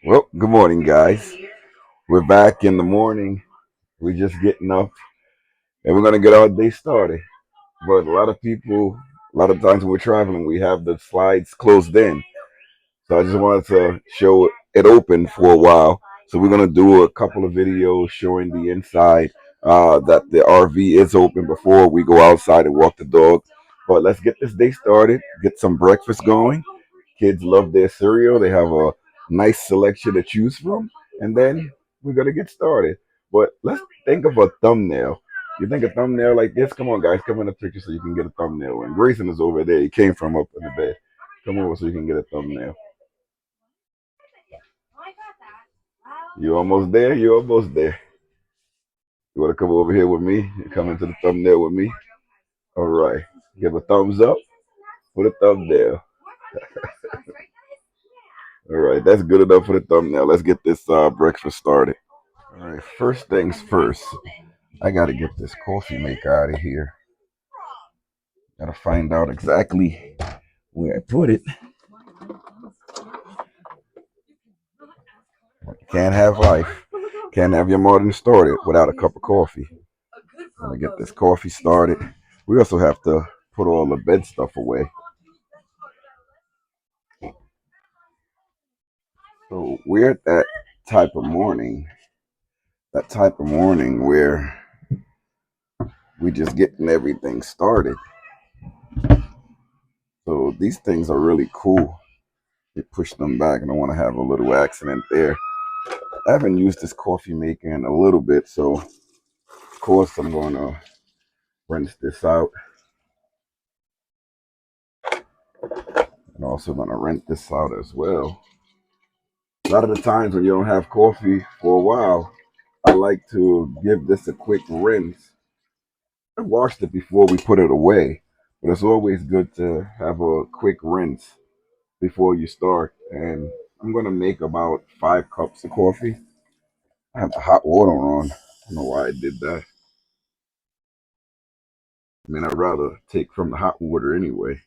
Well, good morning, guys. We're back in the morning. We're just getting up and we're going to get our day started. But a lot of people, a lot of times when we're traveling, we have the slides closed in. So I just wanted to show it open for a while. So we're going to do a couple of videos showing the inside that the RV is open before we go outside and walk the dog. But let's get this day started, get some breakfast going. Kids love their cereal. They have a nice selection to choose from. And then we're going to get started. But let's think of a thumbnail. You think a thumbnail like this? Come on, guys, come in the picture so you can get a thumbnail. And Grayson is over there. He came from up in the bed. Come over so you can get a thumbnail. You almost there? You almost there. You want to come over here with me? Come into the thumbnail with me? All right. Give a thumbs up. Put a thumbnail. All right. That's good enough for the thumbnail. Let's get this breakfast started. All right. First things first. I got to get this coffee maker out of here. Got to find out exactly where I put it. Can't have life. Can't have your morning started without a cup of coffee. Let me get this coffee started. We also have to put all the bed stuff away. So we're at that type of morning where we just getting everything started. So these things are really cool. They push them back, and I want to have a little accident there. I haven't used this coffee maker in a little bit, so of course I'm going to rinse this out. And also going to rinse this out as well. A lot of the times when you don't have coffee for a while, I like to give this a quick rinse. I washed it before we put it away, but it's always good to have a quick rinse before you start. And I'm going to make about 5 cups of coffee. I have the hot water on. I don't know why I did that. I mean, I'd rather take from the hot water anyway.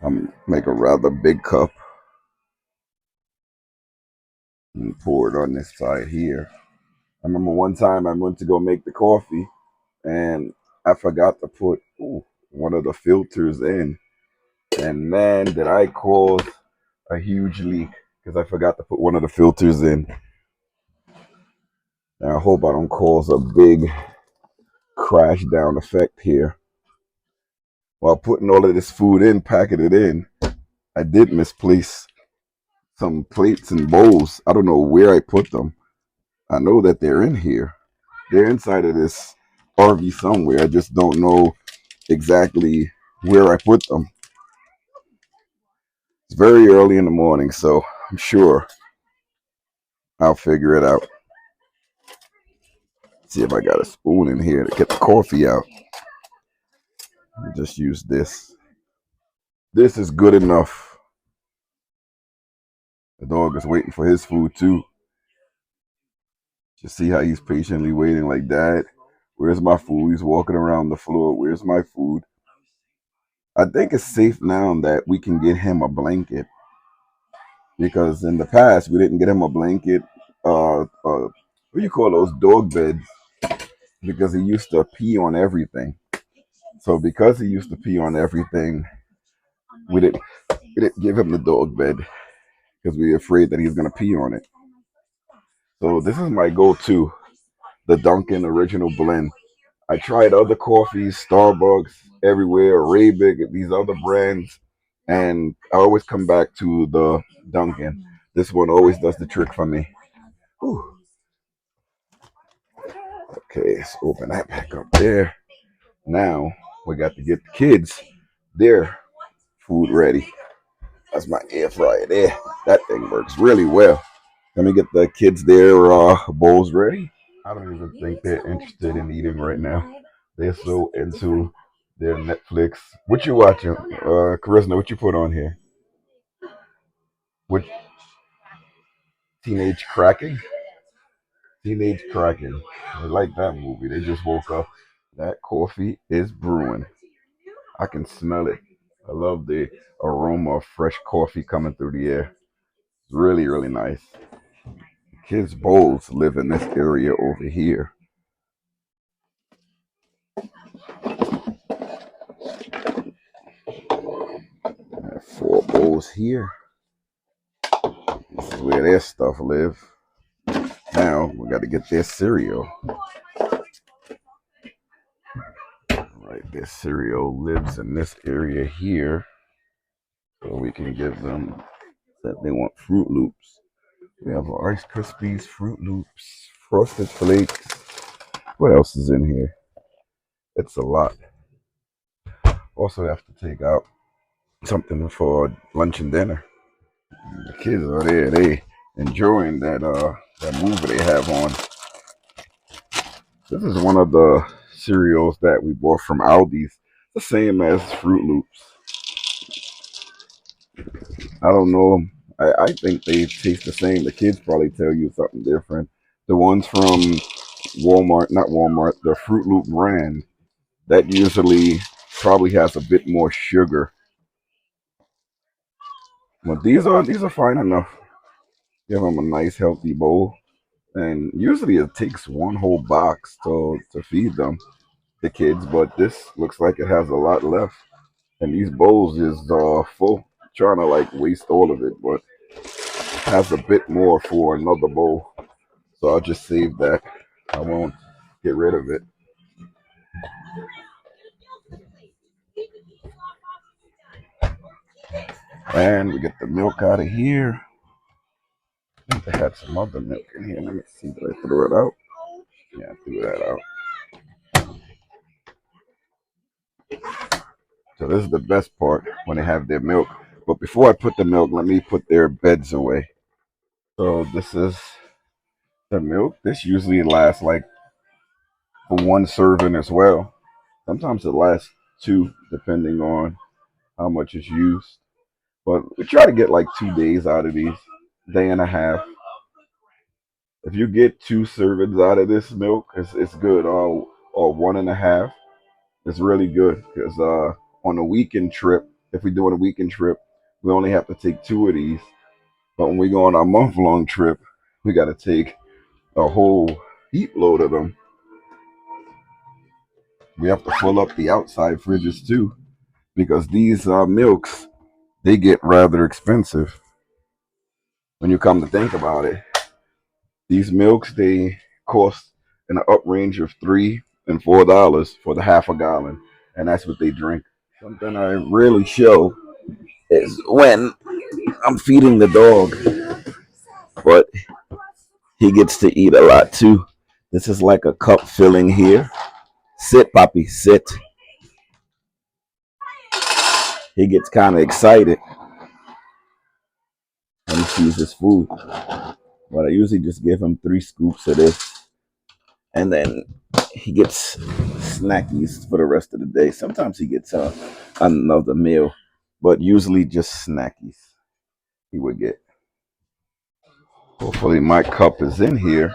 I'm make a rather big cup and pour it on this side here. I remember one time I went to go make the coffee and I forgot to put one of the filters in. And man, did I cause a huge leak because I forgot to put one of the filters in. And I hope I don't cause a big crash down effect here. While putting all of this food in, packing it in, I did misplace some plates and bowls. I don't know where I put them. I know that they're in here. They're inside of this RV somewhere. I just don't know exactly where I put them. It's very early in the morning, so I'm sure I'll figure it out. See if I got a spoon in here to get the coffee out. Just use this. This is good enough. The dog is waiting for his food too. Just see how he's patiently waiting like that. Where's my food? He's walking around the floor. Where's my food? I think it's safe now that we can get him a blanket because in the past we didn't get him a blanket. What do you call those dog beds? Because he used to pee on everything. So because he used to pee on everything, we didn't give him the dog bed because we were afraid that he's gonna pee on it. So this is my go-to, the Dunkin' Original Blend. I tried other coffees, Starbucks, everywhere, Arabic, these other brands, and I always come back to the Dunkin'. This one always does the trick for me. Whew. Okay, let's open that back up there. Now we got to get the kids their food ready. That's my air fryer there. That thing works really well. Let me get the kids their bowls ready. I don't even think they're interested in eating right now. They're so into their Netflix. What you watching? Charisma, what you put on here? What Teenage Kraken? Teenage Kraken. I like that movie. They just woke up. That coffee is brewing. I can smell it. I love the aroma of fresh coffee coming through the air. It's really, really nice. Kids' bowls live in this area over here. I have 4 bowls here. This is where their stuff live. Now we got to get their cereal. Right, their cereal lives in this area here. So we can give them that they want Fruit Loops. We have Rice Krispies, Fruit Loops, Frosted Flakes. What else is in here? It's a lot. Also have to take out something for lunch and dinner. The kids are there, they enjoying that movie they have on. This is one of the cereals that we bought from Aldi's. The same as Fruit Loops. I don't know. I think they taste the same. The kids probably tell you something different. The ones from Walmart, not Walmart, the Fruit Loop brand, that usually probably has a bit more sugar. But these are fine enough. Give them a nice healthy bowl. And usually it takes one whole box to feed them, the kids, but this looks like it has a lot left. And these bowls is full. Trying to like waste all of it, but has a bit more for another bowl. So I'll just save that. I won't get rid of it. And we get the milk out of here. I think they had some other milk in here. Let me see. Did I throw it out? Yeah, I threw that out. So this is the best part when they have their milk. But before I put the milk, let me put their beds away. So this is the milk. This usually lasts like for one serving as well. Sometimes it lasts 2, depending on how much is used. But we try to get like 2 days out of these, day and a half. If you get 2 servings out of this milk, it's good. Or 1.5, it's really good because on a weekend trip, if we do on a weekend trip, we only have to take 2 of these. But when we go on our month-long trip, we got to take a whole heap load of them. We have to fill up the outside fridges too because these milks, they get rather expensive when you come to think about it. These milks, they cost in the up range of $3 and $4 for the half a gallon, and that's what they drink. Something I rarely show is when I'm feeding the dog, but he gets to eat a lot too. This is like a cup filling here. Sit, Poppy, sit. He gets kind of excited when he sees his food. But I usually just give him 3 scoops of this, and then he gets snackies for the rest of the day. Sometimes he gets another meal, but usually just snackies he would get. Hopefully my cup is in here.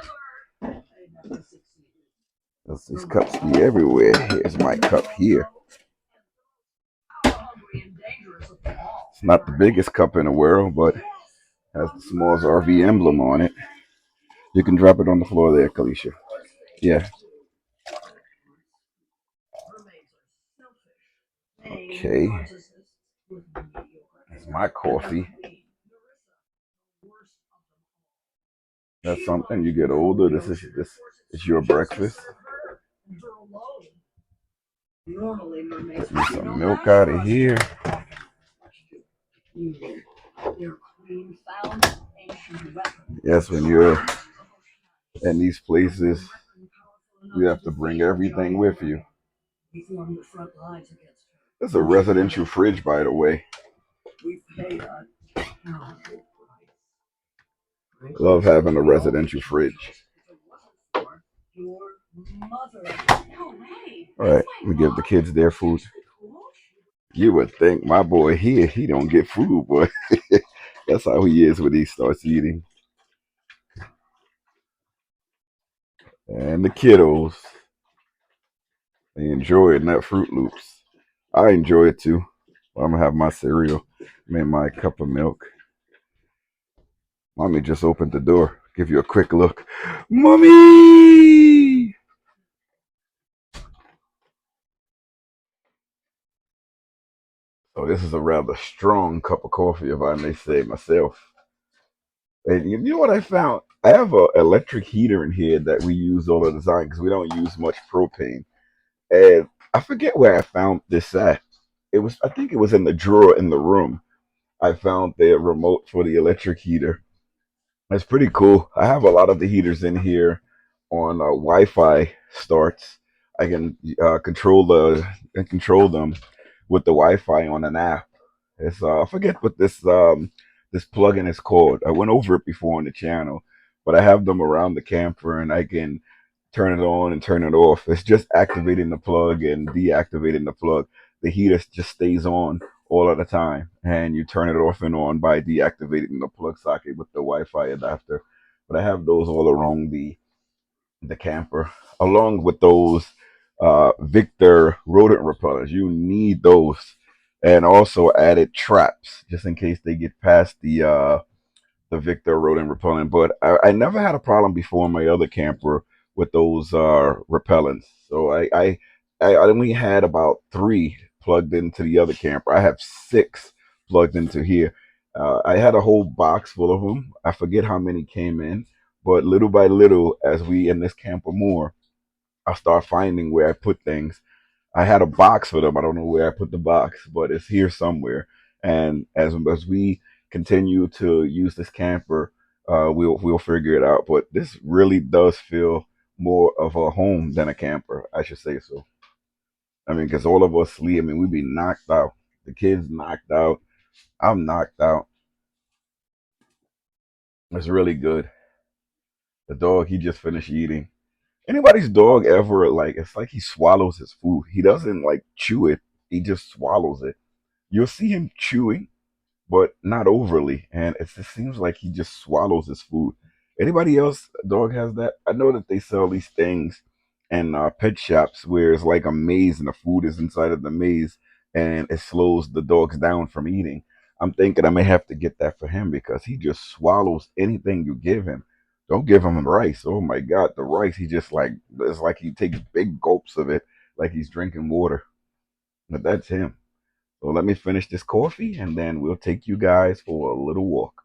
These cups be everywhere. Here's my cup here. It's not the biggest cup in the world, but has the SmallsRV emblem on it. You can drop it on the floor there, Kalisha. Yeah. Okay. That's my coffee. That's something. You get older. This is your breakfast. Get me some milk out of here. Yes, when you're in these places, you have to bring everything with you. This is a residential fridge, by the way. Love having a residential fridge. All right, we give the kids their food. You would think my boy here, he don't get food, boy. That's how he is when he starts eating. And the kiddos, they enjoy it, not Fruit Loops. I enjoy it too. I'm gonna have my cereal, made my cup of milk. Mommy just opened the door. Give you a quick look. Mommy! So this is a rather strong cup of coffee, if I may say myself. And you know what I found? I have an electric heater in here that we use all the time because we don't use much propane. And I forget where I found this at. I think it was in the drawer in the room. I found the remote for the electric heater. It's pretty cool. I have a lot of the heaters in here on Wi-Fi starts. I can control them with the Wi-Fi on an app. It's I forget what this plugin is called. I went over it before on the channel, but I have them around the camper and I can turn it on and turn it off. It's just activating the plug and deactivating the plug. The heater just stays on all of the time, and you turn it off and on by deactivating the plug socket with the Wi-Fi adapter. But I have those all around the camper, along with those Victor rodent repellers. You need those, and also added traps just in case they get past the Victor rodent repellent. But I never had a problem before in my other camper with those repellents. So I only had about three plugged into the other camper. I have six plugged into here. I had a whole box full of them. I forget how many came in, but little by little, as we in this camper more, I start finding where I put things. I had a box for them. I don't know where I put the box, but it's here somewhere. And as we continue to use this camper, we'll figure it out. But this really does feel more of a home than a camper, I should say so. I mean, because all of us sleep. I mean, we be knocked out. The kids knocked out. I'm knocked out. It's really good. The dog, he just finished eating. Anybody's dog ever like? It's like he swallows his food. He doesn't like chew it. He just swallows it. You'll see him chewing, but not overly. And it just seems like he just swallows his food. Anybody else dog has that? I know that they sell these things in pet shops where it's like a maze and the food is inside of the maze and it slows the dogs down from eating. I'm thinking I may have to get that for him because he just swallows anything you give him. Don't give him rice. Oh my God, the rice, he just like, it's like he takes big gulps of it like he's drinking water. But that's him. So let me finish this coffee and then we'll take you guys for a little walk.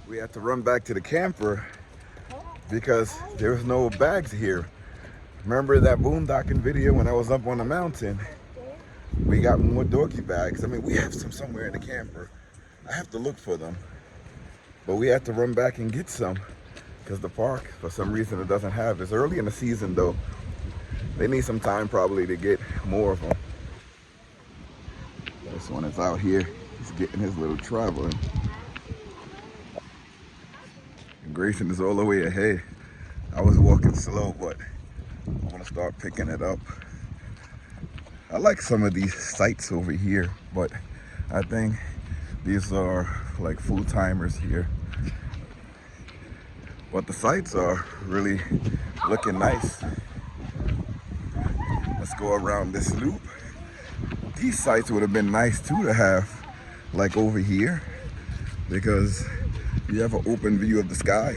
We had to run back to the camper because there was no bags here. Remember that boondocking video when I was up on the mountain? We got more doggy bags. I mean, we have some somewhere in the camper. I have to look for them. But we had to run back and get some because the park, for some reason, it doesn't have. It's early in the season, though. They need some time probably to get more of them. This one is out here. He's getting his little traveling. And Grayson is all the way ahead. I was walking slow, but I'm gonna start picking it up. I like some of these sites over here, but I think these are like full-timers here. But the sites are really looking nice. Let's go around this loop. These sites would have been nice too to have like over here because you have an open view of the sky.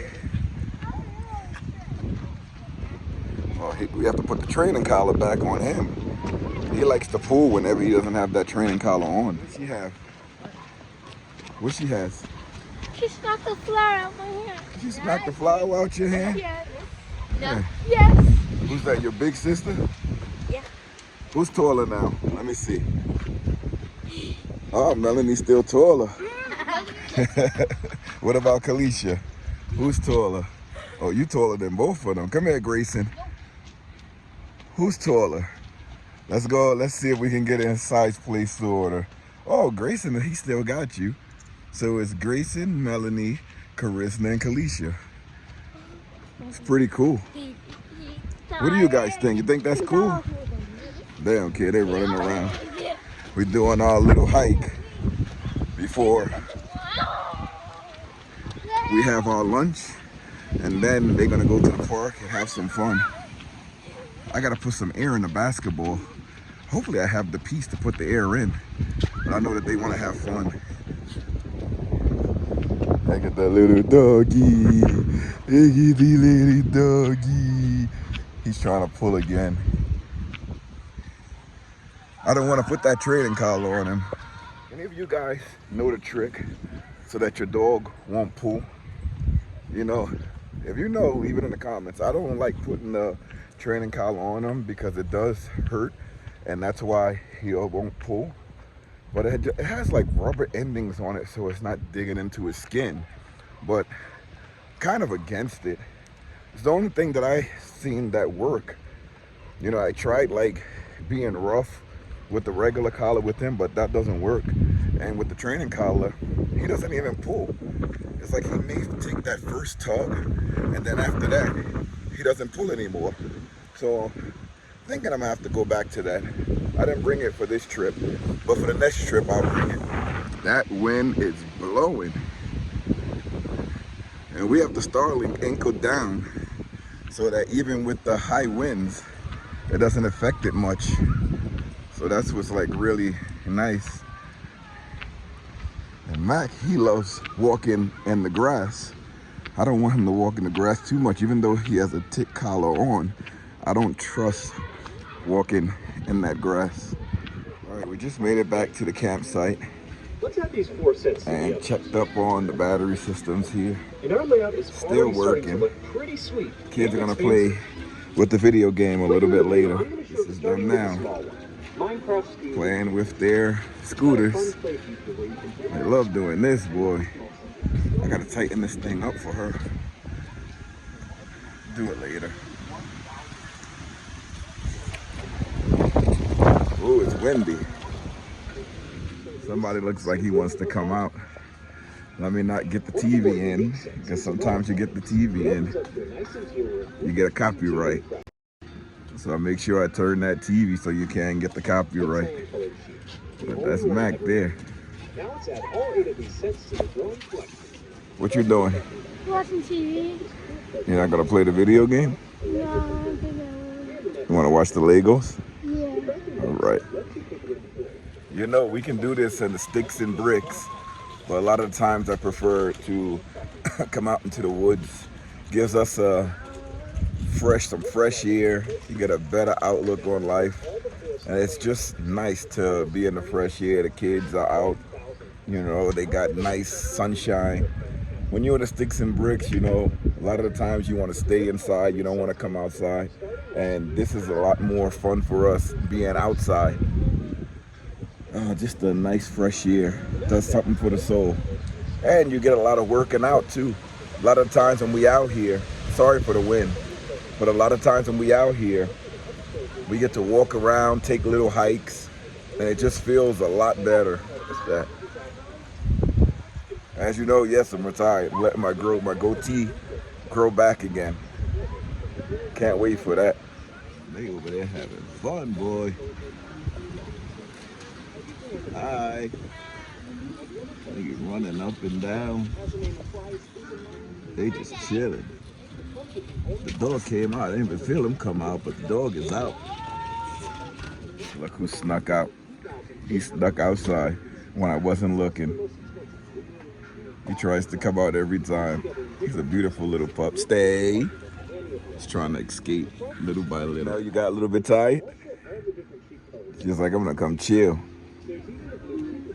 Well, we have to put the training collar back on him. He likes to pull whenever he doesn't have that training collar on. What does she have? What she has? She smacked the flower out my hand. She smacked the flower out your hand? Yes. No. Yeah. Yes. Who's that, your big sister? Yeah. Who's taller now? Let me see. Oh, Melanie's still taller. What about Kalisha? Who's taller? Oh, you taller than both of them. Come here, Grayson. Who's taller? Let's go. Let's see if we can get in size place order. Oh, Grayson, he still got you. So it's Grayson, Melanie, Carissa, and Kalisha. It's pretty cool. What do you guys think? You think that's cool? They don't care. They're running around. We're doing our little hike before we have our lunch, and then they're gonna go to the park and have some fun. I gotta put some air in the basketball. Hopefully I have the piece to put the air in, but I know that they wanna have fun. Look at the little doggy. Look at the little doggy. He's trying to pull again. I don't want to put that training collar on him. Any of you guys know the trick so that your dog won't pull? You know, if you know, leave it in the comments. I don't like putting the training collar on him because it does hurt, and that's why he won't pull. But it has like rubber endings on it, so it's not digging into his skin. But kind of against it. It's the only thing that I seen that work. You know, I tried like being rough with the regular collar with him, but that doesn't work. And with the training collar, he doesn't even pull. It's like he may take that first tug, and then after that, he doesn't pull anymore. So thinking I'm gonna have to go back to that. I didn't bring it for this trip, but for the next trip I'll bring it. That wind is blowing. And we have the Starlink anchored down so that even with the high winds, it doesn't affect it much. So that's what's like really nice. And Mac, he loves walking in the grass. I don't want him to walk in the grass too much, even though he has a tick collar on. I don't trust walking in that grass. All right, we just made it back to the campsite. Let's have these 4 sets and checked up on the battery systems here. And our layout is still working. Pretty sweet. Kids are gonna play with the video game a little bit later. This is them now, playing with their scooters. They love doing this, boy. I gotta tighten this thing up for her. Do it later. Ooh, it's windy. Somebody looks like he wants to come out. Let me not get the TV in, because sometimes you get the TV in, you get a copyright. So I make sure I turn that TV so you can get the copyright. But that's Mac there. What you doing? Watching TV. You're not gonna play the video game? No, I don't think I will. You wanna watch the Legos? Yeah. All right. You know, we can do this in the sticks and bricks, but a lot of the times I prefer to come out into the woods. Gives us some fresh air. You get a better outlook on life. And it's just nice to be in the fresh air. The kids are out, you know, they got nice sunshine. When you're in the sticks and bricks, you know, a lot of the times you want to stay inside, you don't want to come outside. And this is a lot more fun for us being outside. Just a nice fresh air. Does something for the soul. And you get a lot of working out too. A lot of times when we out here, sorry for the wind, but a lot of times when we out here, we get to walk around, take little hikes, and it just feels a lot better. What's that? As you know, yes, I'm retired. I'm letting my goatee grow back again. Can't wait for that. They over there having fun, boy. Hi. They get running up and down. They just chilling. The dog came out. I didn't even feel him come out, but the dog is out. Look who snuck out. He snuck outside when I wasn't looking. He tries to come out every time. He's a beautiful little pup. Stay. He's trying to escape little by little. Now you got a little bit tired? She's like, I'm gonna come chill.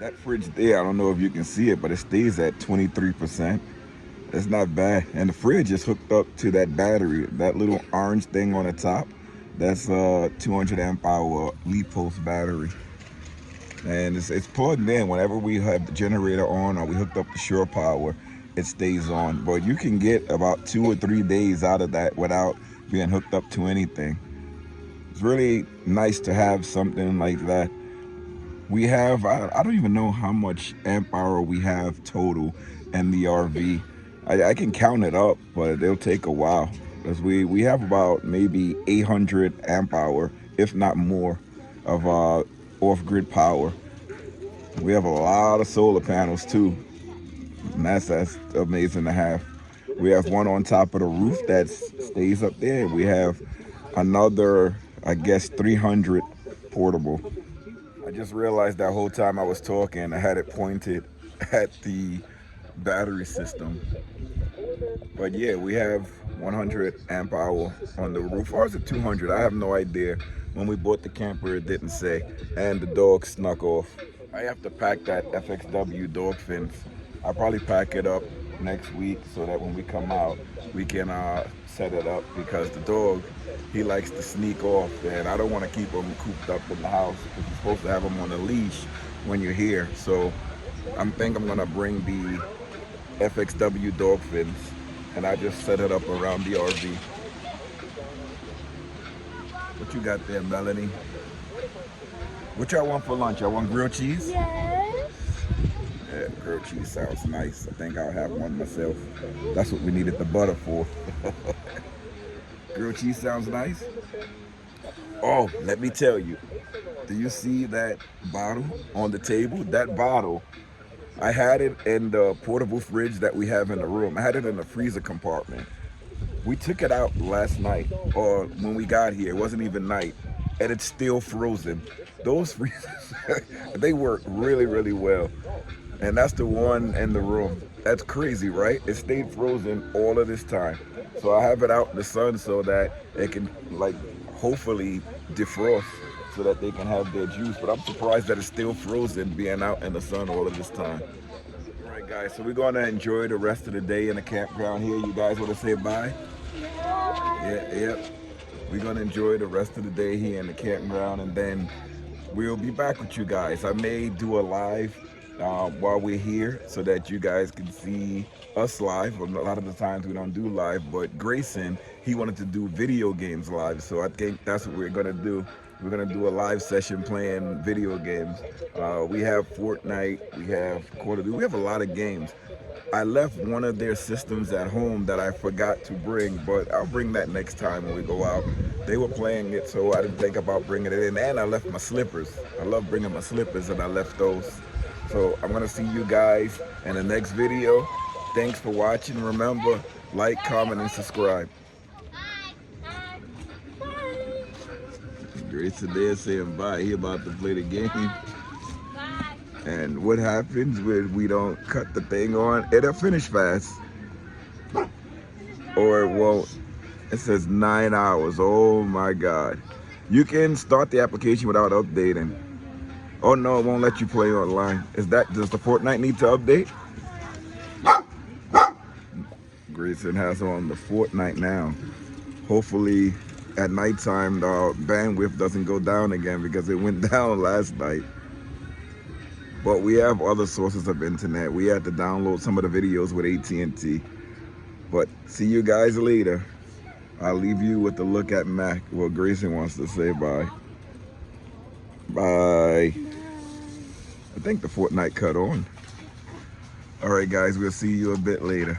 That fridge there, I don't know if you can see it, but it stays at 23%. It's not bad. And the fridge is hooked up to that battery, that little orange thing on the top. That's a 200 amp hour lead-post battery. And it's plugged in. Whenever we have the generator on or we hooked up the shore power, it stays on. But you can get about 2 or 3 days out of that without being hooked up to anything. It's really nice to have something like that. We have, I don't even know how much amp hour we have total in the RV. I can count it up, but it'll take a while. Because we have about maybe 800 amp hour, if not more, of off-grid power. We have a lot of solar panels too. And that's amazing to have. We have one on top of the roof that stays up there. We have another, I guess, 300 portable. I just realized that whole time I was talking, I had it pointed at the battery system. But yeah, we have 100 amp hour on the roof. Or is it 200? I have no idea. When we bought the camper, it didn't say. And the dog snuck off. I have to pack that FXW dog fence. I'll probably pack it up next week so that when we come out, we can set it up, because the dog, he likes to sneak off, and I don't want to keep him cooped up in the house, because you're supposed to have him on a leash when you're here. So I think I'm gonna bring the FXW dog fence, and I just set it up around the RV. What you got there, Melanie? What y'all want for lunch? Y'all want grilled cheese? Yes. Yeah, grilled cheese sounds nice. I think I'll have one myself. That's what we needed the butter for. Grilled cheese sounds nice. Oh, let me tell you. Do you see that bottle on the table? That bottle, I had it in the portable fridge that we have in the room. I had it in the freezer compartment. We took it out last night, or when we got here. It wasn't even night, and it's still frozen. Those freezers, they work really, really well. And that's the one in the room. That's crazy, right? It stayed frozen all of this time. So I have it out in the sun so that it can, like, hopefully defrost so that they can have their juice. But I'm surprised that it's still frozen being out in the sun all of this time. All right, guys, so we're going to enjoy the rest of the day in the campground here. You guys want to say bye? Yeah, yep. We're going to enjoy the rest of the day here in the campground, and then we'll be back with you guys. I may do a live while we're here so that you guys can see us live. A lot of the times we don't do live, but Grayson, he wanted to do video games live, so I think that's what we're gonna do. We're gonna do a live session playing video games. We have Fortnite, we have Call of Duty, we have a lot of games. I left one of their systems at home that I forgot to bring, but I'll bring that next time when we go out. They were playing it, so I didn't think about bringing it in, and I left my slippers. I love bringing my slippers, and I left those. So I'm gonna see you guys in the next video. Thanks for watching. Remember, like, comment, and subscribe. Grayson there saying bye. He about to play the game. Bye. And what happens when we don't cut the thing on? It'll finish fast. Or it won't. It says 9 hours. Oh my God. You can start the application without updating. Oh no, it won't let you play online. Does the Fortnite need to update? Grayson has on the Fortnite now. Hopefully at nighttime the bandwidth doesn't go down again, because it went down last night. But we have other sources of internet. We had to download some of the videos with AT&T. But see you guys later. I'll leave you with a look at Mac. Well, Grayson wants to say bye. Bye. I think the Fortnite cut on. All right, guys, we'll see you a bit later.